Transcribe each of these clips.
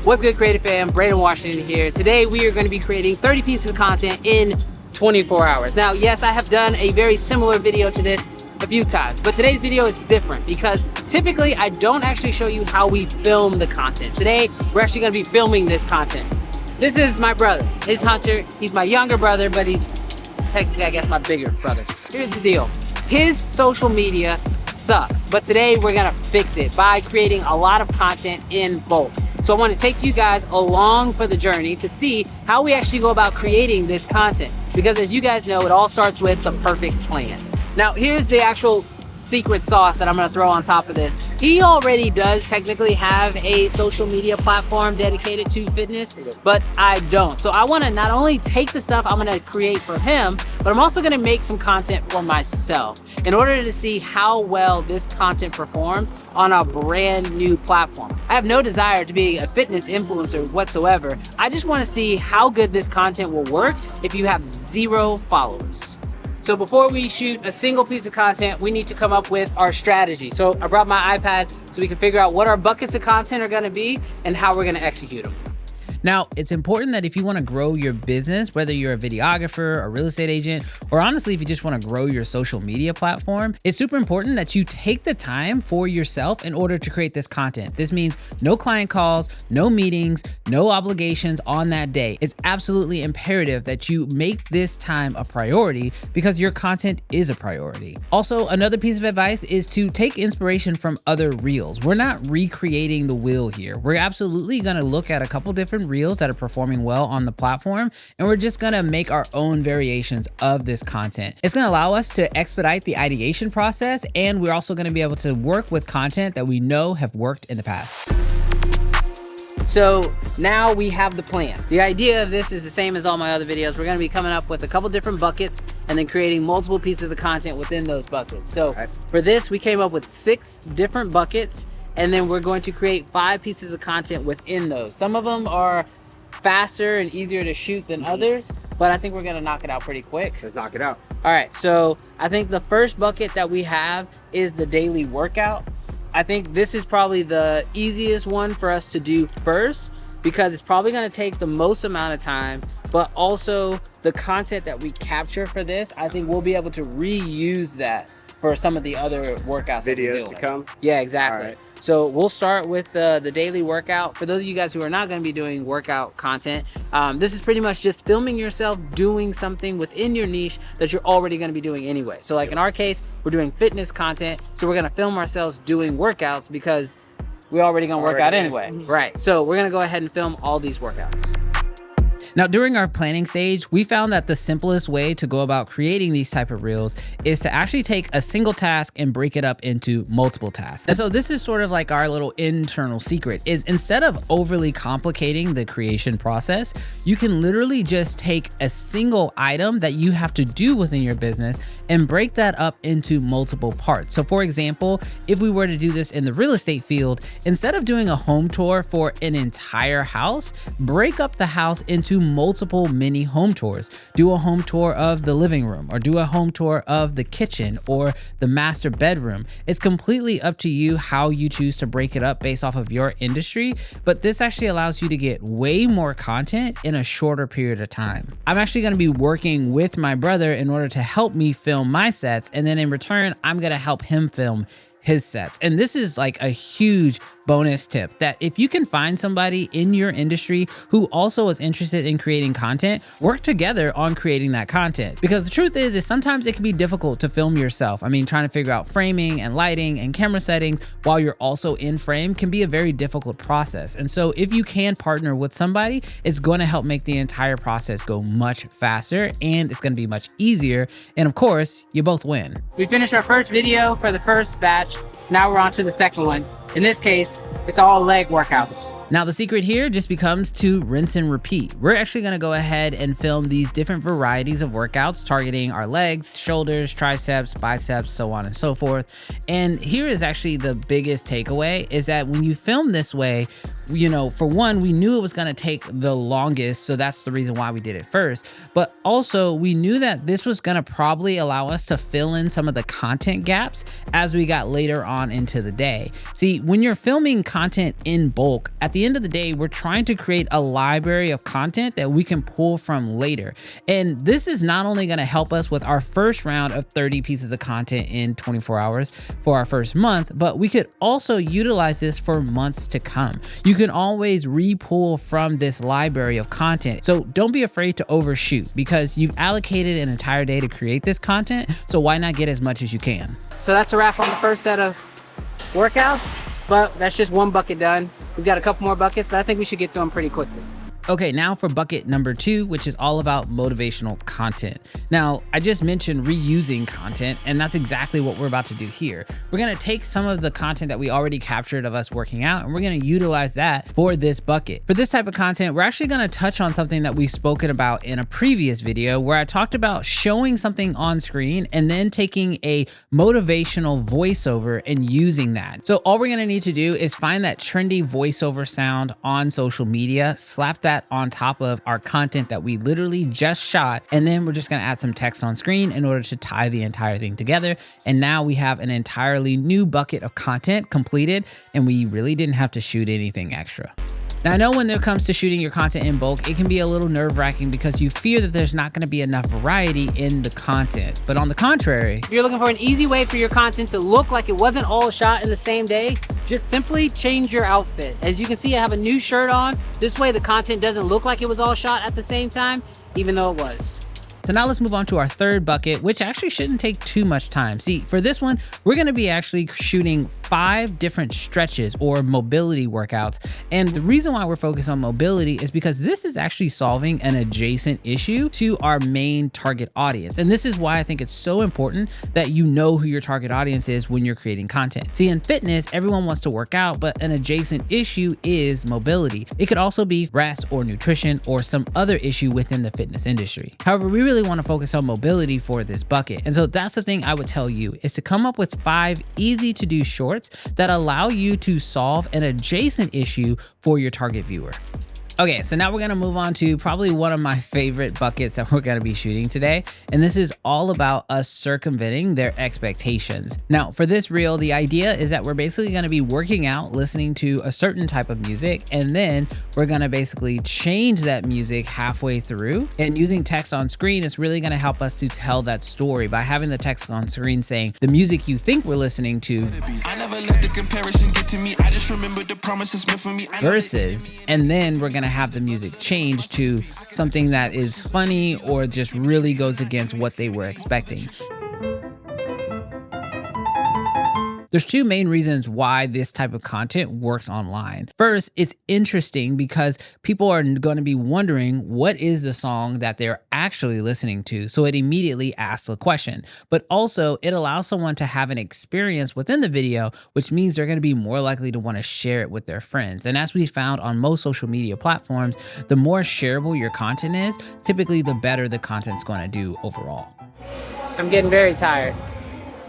What's good, Creative Fam? Braden Washington here. Today we are going to be creating 30 pieces of content in 24 hours. Now, yes, I have done a very similar video to this a few times, but today's video is different because typically I don't actually show you how we film the content. Today, we're actually going to be filming this content. This is my brother. He's Hunter. He's my younger brother, but he's technically, I guess, my bigger brother. Here's the deal. His social media sucks, but today we're gonna fix it by creating a lot of content in bulk. So I want to take you guys along for the journey to see how we actually go about creating this content. Because as you guys know, it all starts with the perfect plan. Now, here's the actual secret sauce that I'm gonna throw on top of this. He already does technically have a social media platform dedicated to fitness, but I don't. So I wanna not only take the stuff I'm gonna create for him, but I'm also gonna make some content for myself in order to see how well this content performs on a brand new platform. I have no desire to be a fitness influencer whatsoever. I just wanna see how good this content will work if you have 0 followers. So before we shoot a single piece of content, we need to come up with our strategy. So I brought my iPad so we can figure out what our buckets of content are gonna be and how we're gonna execute them. Now, it's important that if you want to grow your business, whether you're a videographer, a real estate agent, or honestly, if you just want to grow your social media platform, it's super important that you take the time for yourself in order to create this content. This means no client calls, no meetings, no obligations on that day. It's absolutely imperative that you make this time a priority because your content is a priority. Also, another piece of advice is to take inspiration from other reels. We're not recreating the wheel here. We're absolutely going to look at a couple different reels that are performing well on the platform, and we're just gonna make our own variations of this content. It's gonna allow us to expedite the ideation process, and we're also gonna be able to work with content that we know have worked in the past. So now we have the plan. The idea of this is the same as all my other videos. We're gonna be coming up with a couple different buckets and then creating multiple pieces of content within those buckets. So for this, we came up with 6 different buckets, and then we're going to create 5 pieces of content within those. Some of them are faster and easier to shoot than others, but I think we're gonna knock it out pretty quick. Let's knock it out. All right, so I think the first bucket that we have is the daily workout. I think this is probably the easiest one for us to do first because it's probably gonna take the most amount of time, but also the content that we capture for this, I think we'll be able to reuse that for some of the other workouts Videos to come? Yeah, exactly. All right. So we'll start with the daily workout. For those of you guys who are not going to be doing workout content, this is pretty much just filming yourself doing something within your niche that you're already going to be doing anyway. So like in our case, we're doing fitness content. So we're going to film ourselves doing workouts because we're already going to work out anyway. Right. So we're going to go ahead and film all these workouts. Now, during our planning stage, we found that the simplest way to go about creating these type of reels is to actually take a single task and break it up into multiple tasks. And so this is sort of like our little internal secret is instead of overly complicating the creation process, you can literally just take a single item that you have to do within your business and break that up into multiple parts. So for example, if we were to do this in the real estate field, instead of doing a home tour for an entire house, break up the house into multiple mini home tours. Do a home tour of the living room or do a home tour of the kitchen or the master bedroom. It's completely up to you how you choose to break it up based off of your industry, but this actually allows you to get way more content in a shorter period of time. I'm actually going to be working with my brother in order to help me film my sets, and then in return, I'm going to help him film his sets. And this is like a huge bonus tip that if you can find somebody in your industry who also is interested in creating content, work together on creating that content. Because the truth is sometimes it can be difficult to film yourself. I mean, trying to figure out framing and lighting and camera settings while you're also in frame can be a very difficult process. And so if you can partner with somebody, it's going to help make the entire process go much faster and it's going to be much easier. And of course, you both win. We finished our first video for the first batch. Now we're on to the second one. In this case, it's all leg workouts. Now the secret here just becomes to rinse and repeat. We're actually gonna go ahead and film these different varieties of workouts targeting our legs, shoulders, triceps, biceps, so on and so forth. And here is actually the biggest takeaway is that when you film this way, you know, for one, we knew it was gonna take the longest, so that's the reason why we did it first. But also we knew that this was gonna probably allow us to fill in some of the content gaps as we got later on into the day. See, when you're filming content in bulk, at the end of the day, we're trying to create a library of content that we can pull from later. And this is not only going to help us with our first round of 30 pieces of content in 24 hours for our first month, but we could also utilize this for months to come. You can always re-pull from this library of content. So don't be afraid to overshoot, because you've allocated an entire day to create this content. So why not get as much as you can? So that's a wrap on the first set of workouts, but that's just one bucket done. We've got a couple more buckets, but I think we should get through them pretty quickly. Okay, now for bucket number 2, which is all about motivational content. Now, I just mentioned reusing content, and that's exactly what we're about to do here. We're gonna take some of the content that we already captured of us working out, and we're gonna utilize that for this bucket. For this type of content, we're actually gonna touch on something that we've spoken about in a previous video, where I talked about showing something on screen and then taking a motivational voiceover and using that. So all we're gonna need to do is find that trendy voiceover sound on social media, slap that on top of our content that we literally just shot, and then we're just gonna add some text on screen in order to tie the entire thing together. And now we have an entirely new bucket of content completed, and we really didn't have to shoot anything extra. Now, I know when it comes to shooting your content in bulk, it can be a little nerve-wracking because you fear that there's not gonna be enough variety in the content. But on the contrary, if you're looking for an easy way for your content to look like it wasn't all shot in the same day, just simply change your outfit. As you can see, I have a new shirt on. This way the content doesn't look like it was all shot at the same time, even though it was. So now let's move on to our third bucket, which actually shouldn't take too much time. See, for this one, we're gonna be actually shooting 5 different stretches or mobility workouts. And the reason why we're focused on mobility is because this is actually solving an adjacent issue to our main target audience. And this is why I think it's so important that you know who your target audience is when you're creating content. See, in fitness, everyone wants to work out, but an adjacent issue is mobility. It could also be rest or nutrition or some other issue within the fitness industry. However, we really want to focus on mobility for this bucket. And so that's the thing I would tell you, is to come up with 5 easy to do shorts that allow you to solve an adjacent issue for your target viewer. Okay, so now we're gonna move on to probably one of my favorite buckets that we're gonna be shooting today. And this is all about us circumventing their expectations. Now, for this reel, the idea is that we're basically gonna be working out, listening to a certain type of music, and then we're gonna basically change that music halfway through. And using text on screen is really gonna help us to tell that story by having the text on screen saying the music you think we're listening to versus, and then we're gonna have the music change to something that is funny or just really goes against what they were expecting. There's 2 main reasons why this type of content works online. First, it's interesting because people are going to be wondering what is the song that they're actually listening to. So it immediately asks a question, but also it allows someone to have an experience within the video, which means they're going to be more likely to want to share it with their friends. And as we found on most social media platforms, the more shareable your content is, typically the better the content's going to do overall. I'm getting very tired.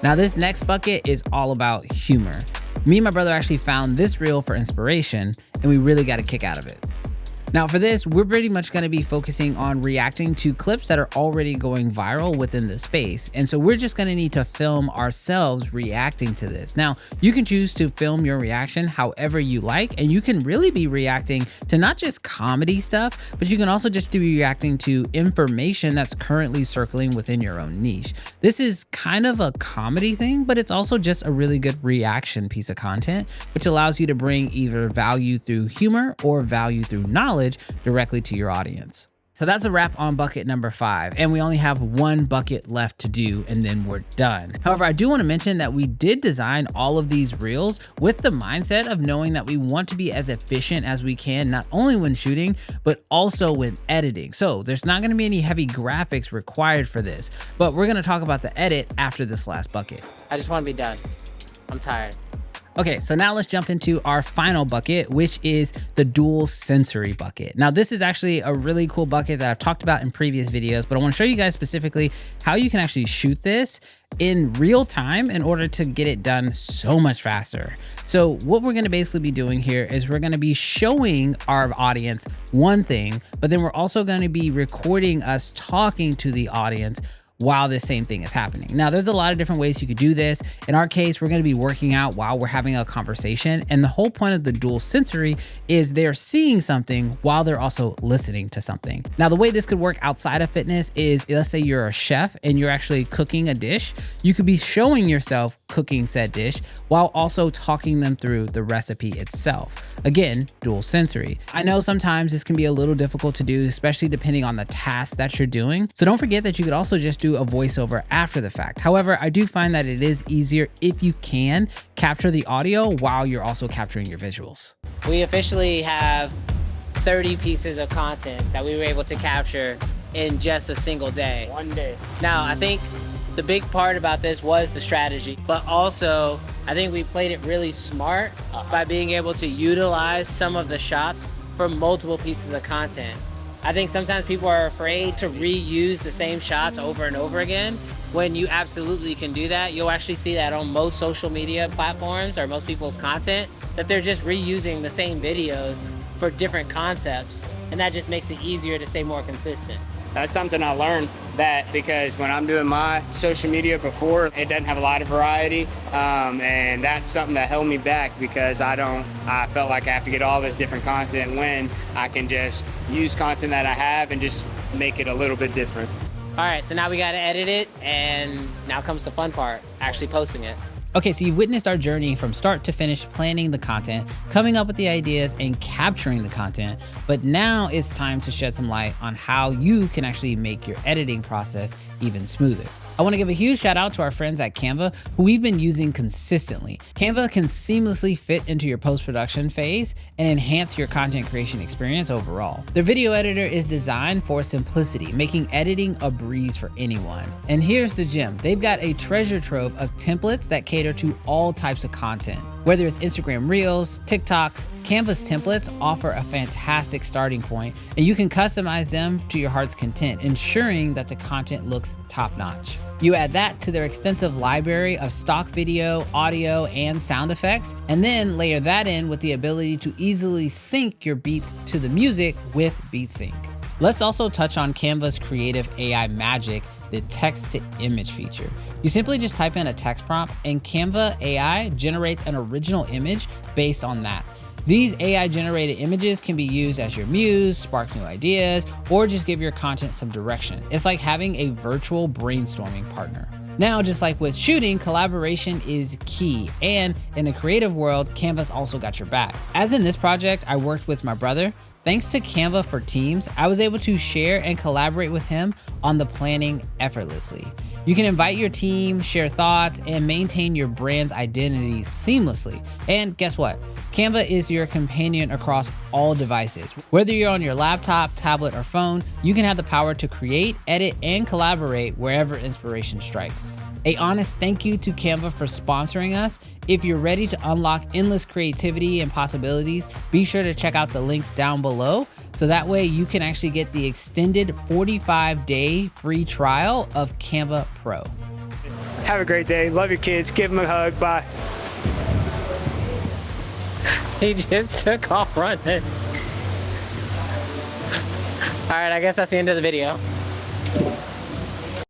Now this next bucket is all about humor. Me and my brother actually found this reel for inspiration, and we really got a kick out of it. Now for this, we're pretty much gonna be focusing on reacting to clips that are already going viral within the space. And so we're just gonna need to film ourselves reacting to this. Now, you can choose to film your reaction however you like, and you can really be reacting to not just comedy stuff, but you can also just be reacting to information that's currently circling within your own niche. This is kind of a comedy thing, but it's also just a really good reaction piece of content, which allows you to bring either value through humor or value through knowledge directly to your audience. So that's a wrap on bucket number 5, and we only have 1 bucket left to do, and then we're done. However, I do want to mention that we did design all of these reels with the mindset of knowing that we want to be as efficient as we can, not only when shooting, but also when editing. So there's not going to be any heavy graphics required for this, but we're going to talk about the edit after this last bucket. I just want to be done. I'm tired. Okay, so now let's jump into our final bucket, which is the dual sensory bucket. Now, this is actually a really cool bucket that I've talked about in previous videos, but I want to show you guys specifically how you can actually shoot this in real time in order to get it done so much faster. So what we're going to basically be doing here is we're going to be showing our audience one thing, but then we're also going to be recording us talking to the audience while this same thing is happening. Now, there's a lot of different ways you could do this. In our case, we're gonna be working out while we're having a conversation. And the whole point of the dual sensory is they're seeing something while they're also listening to something. Now, the way this could work outside of fitness is, let's say you're a chef and you're actually cooking a dish. You could be showing yourself cooking said dish while also talking them through the recipe itself. Again, dual sensory. I know sometimes this can be a little difficult to do, especially depending on the task that you're doing. So don't forget that you could also just do a voiceover after the fact. However, I do find that it is easier if you can capture the audio while you're also capturing your visuals. We officially have 30 pieces of content that we were able to capture in just a single day. One day. Now, I think the big part about this was the strategy, but also I think we played it really smart by being able to utilize some of the shots for multiple pieces of content. I think sometimes people are afraid to reuse the same shots over and over again, when you absolutely can do that. You'll actually see that on most social media platforms or most people's content, that they're just reusing the same videos for different concepts, and that just makes it easier to stay more consistent. That's something I learned, that because when I'm doing my social media before, it doesn't have a lot of variety, and that's something that held me back, because I felt like I have to get all this different content when I can just use content that I have and just make it a little bit different. All right, so now we gotta edit it, and now comes the fun part, actually posting it. Okay, so you witnessed our journey from start to finish, planning the content, coming up with the ideas, and capturing the content. But now it's time to shed some light on how you can actually make your editing process even smoother. I want to give a huge shout out to our friends at Canva, who we've been using consistently. Canva can seamlessly fit into your post-production phase and enhance your content creation experience overall. Their video editor is designed for simplicity, making editing a breeze for anyone. And here's the gem. They've got a treasure trove of templates that cater to all types of content. Whether it's Instagram Reels, TikToks, Canva's templates offer a fantastic starting point, and you can customize them to your heart's content, ensuring that the content looks top-notch. You add that to their extensive library of stock video, audio, and sound effects, and then layer that in with the ability to easily sync your beats to the music with BeatSync. Let's also touch on Canva's creative AI magic, the text-to-image feature. You simply just type in a text prompt, and Canva AI generates an original image based on that. These AI-generated images can be used as your muse, spark new ideas, or just give your content some direction. It's like having a virtual brainstorming partner. Now, just like with shooting, collaboration is key, and in the creative world, Canva's also got your back. As in this project, I worked with my brother. Thanks to Canva for Teams, I was able to share and collaborate with him on the planning effortlessly. You can invite your team, share thoughts, and maintain your brand's identity seamlessly. And guess what? Canva is your companion across all devices. Whether you're on your laptop, tablet, or phone, you can have the power to create, edit, and collaborate wherever inspiration strikes. A honest thank you to Canva for sponsoring us. If you're ready to unlock endless creativity and possibilities, be sure to check out the links down below, so that way you can actually get the extended 45-day free trial of Canva Pro. Have a great day. Love your kids. Give them a hug. Bye. He just took off running. All right, I guess that's the end of the video.